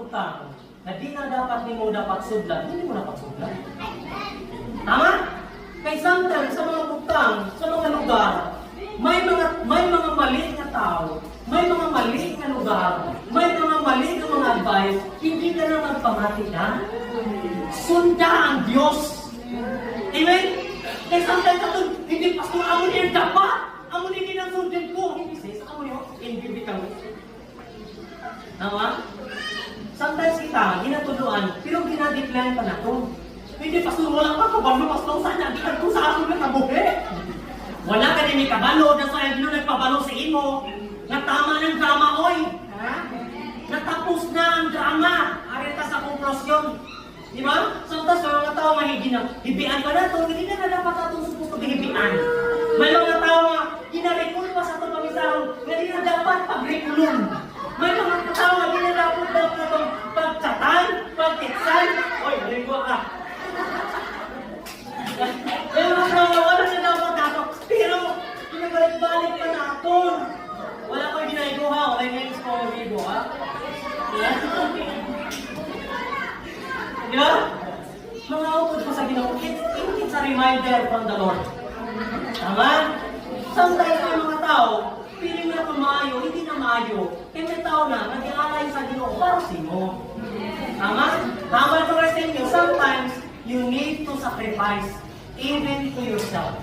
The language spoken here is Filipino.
butang na di na dapat mo dapat sudlan, hindi mo dapat sudlan. Tama? Kaya sometimes sa mga butang, sa mga lugar, may mga mali na tao, may mga mali na lugar, may mga mali na mga advice, hindi ka na magpamati ka. Sunda ang Diyos. Amen? Kaya sometimes ito, hindi pastor, amo niya dapat, amo niya kinasundin ko. Hindi sis, amo niya, hindi bitaw. Tama? Sometimes kita, ginatuluan, pero ginadecline pa na ito. Hindi pastor, wala ka kabalo, pastor, saan nagkikan ko sa aso na kabuhi? Wala ka din ikabalo, na sa Edlo nagpabalo sa imo. Natama ng drama, oy. Ha? Natapos na ang drama. Arita sa konklusyon. Di ba? Sometimes may mga tao mahigin na, hibian pa na ito, hindi na dapat atong suputo hibian. May mga tao nga, ginarikul pa sa itong pamisahon, hindi na dapat pagrikulun. May mga tao nga, hindi na dapat itong pagtsatan, pagkitsan. Oy, lingwa ka. May mga tao nga, wala siya dapat dato. Pero, pinabalik-balik pa natin. Wala ko ginagawa, wala yung ngayon sa video, ha? Di ba? Mga utod ko sa Ginoo, it's a reminder from the Lord. Tama? Sometimes may mga tao, feeling na kung maayo, hindi na maayo. Kaya may tao na, nag-ialay sa Ginoo para sa inyo. Tama? Tama ito rin sa inyo, sometimes you need to sacrifice even to yourself.